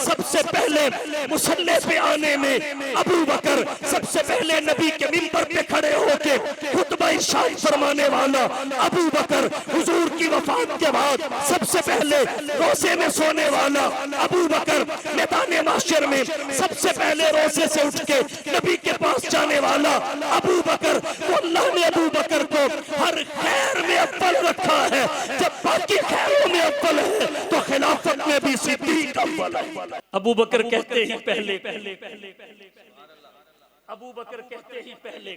سب سے پہلے مصلی پہ آنے میں ابو بکر، سب سے پہلے نبی کے منبر پہ کھڑے ہو کے خطبہ ارشاد فرمانے والا ابو بکر، حضور کی وفات کے بعد سب سے پہلے روزے میں سونے والا ابو بکر، میدان محشر میں سب سے پہلے روزے سے اٹھ کے نبی کے پاس جانے والا ابو بکر، تو اللہ نے ابو بکر کو ہر خیر میں اول رکھا ہے۔ جب باقی خیروں میں اول ہے تو خلافت میں بھی صدیق اول ہے۔ ابو بکر کہتے ہی پہلے، ابو بکر کہتے ہی پہلے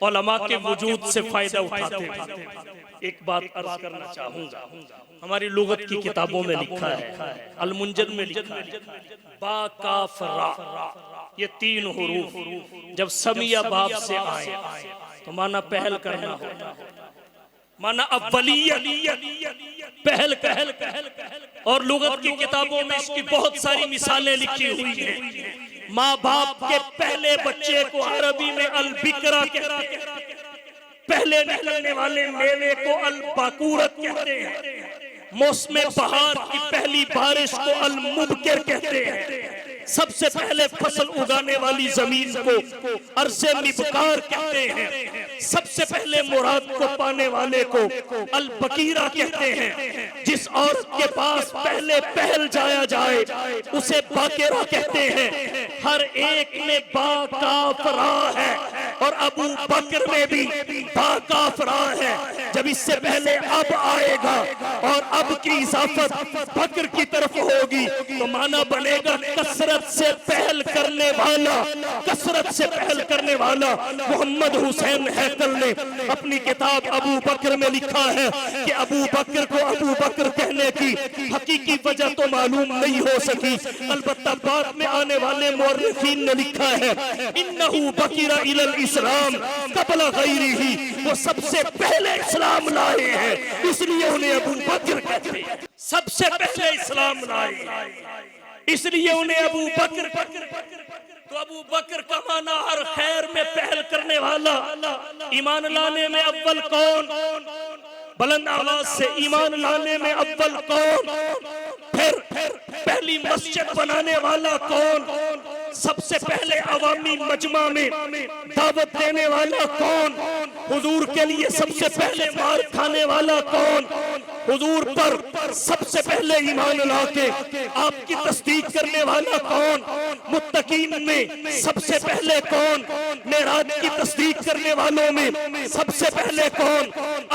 علماء کے وجود سے فائدہ اٹھاتے تھے۔ ایک بات عرض کرنا چاہوں گا، ہماری لغت کی کتابوں میں لکھا ہے، المنجد میں لکھا ہے با کاف را، یہ 3 حروف جب سمیہ باب سے آئے تو معنی پہل کرنا ہوتا ہے، معنی اولیت، پہل کہل، اور لغت کی کتابوں میں اس کی بہت ساری مثالیں لکھی ہوئی ہیں۔ ماں باپ کے پہلے بچے کو عربی میں البکرہ کہتے ہیں، پہلے نکلنے والے میوے کو الباکورت کہتے ہیں، موسم بہار کی پہلی بارش کو المبکر کہتے ہیں، سب سے پہلے فصل اگانے والی زمین کو ارض مبکار کہتے ہیں، سب سے پہلے مراد کو پانے والے کو البکیرہ کہتے ہیں، جس عورت کے پاس پہلے پہل جایا جائے اسے باکرہ کہتے ہیں۔ ہر ایک میں با کاف را ہے اور ابو بکر میں بھی با کاف را ہے۔ جب اس سے پہلے اب آئے گا اور اب کی اضافت بکر کی طرف ہوگی تو معنی بنے گا کثرت سے پہل کرنے والا، کثرت سے پہل کرنے والا۔ محمد حسین ہیکل نے اپنی کتاب ابو بکر میں لکھا ہے کہ ابو بکر کو ابو بکر کہنے کی حقیقی وجہ تو معلوم نہیں ہو سکی، البتہ بعد میں آنے والے مورخین نے لکھا ہے انہو بکر الی الاسلام قبل غیرہ، وہ سب سے پہلے اسلام لائے ہیں اس لیے انہیں ابو بکر کہتے ہیں، سب سے پہلے اسلام لائے اس لیے انہیں ابو بکر۔ تو ابو بکر کا معنی ہر خیر میں پہل کرنے والا، ایمان لانے میں اول کون؟ بلند آواز سے ایمان لانے میں اول کون؟ پھر پہلی مسجد بنانے والا کون؟ سب سے پہلے عوامی مجمع میں دعوت دینے والا کون؟ حضور کے لیے سب سے پہلے مار کھانے والا کون؟ حضور پر سب سے پہلے ایمان لا کے آپ کی تصدیق کرنے والا کون؟ متقین میں سب سے پہلے کون؟ معراج کی تصدیق کرنے والوں میں سب سے پہلے کون؟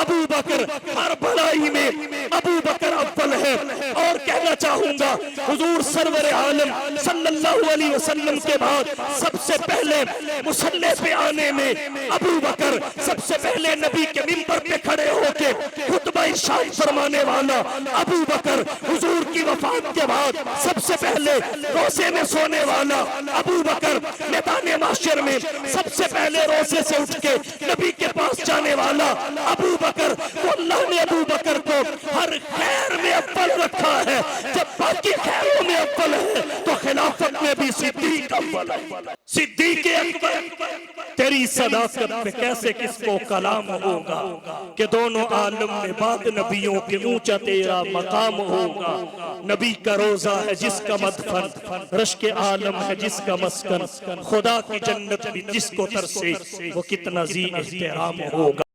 ابو بکر۔ ہر بھلائی میں ابو بکر اول ہے۔ اور کہنا چاہوں گا حضور سرور عالم صلی اللہ علیہ وسلم کے بعد سب سے پہلے مصلی پہ آنے میں ابو بکر، سب سے پہلے نبی کے منبر پہ کھڑے ہو کے خطبہ ارشاد فرمانے والا ابو بکر، حضور کی وفات کے بعد سب سے پہلے روزے میں سونے والا ابو بکر، میدان محشر میں سب سے پہلے روزے سے اٹھ کے نبی کے پاس جانے والا ابو بکر، تو اللہ نے ابو بکر کو ہر خیر میں اول رکھا ہے۔ جب باقی خیروں میں اول ہے تو خلافت میں بھی صدیق اول ہے۔ صدیق اکبر، تیری صداقت پہ کیسے کس کو کلام ہوگا کہ دونوں عالم میں بعد نبیوں کے اونچا تیرا مقام ہوگا۔ نبی کا روزہ ہے جس کا مدفن، رشک عالم ہے جس کا مسکن، خدا کی جنت بھی جس کو ترسے وہ کتنا ذی احترام ہوگا۔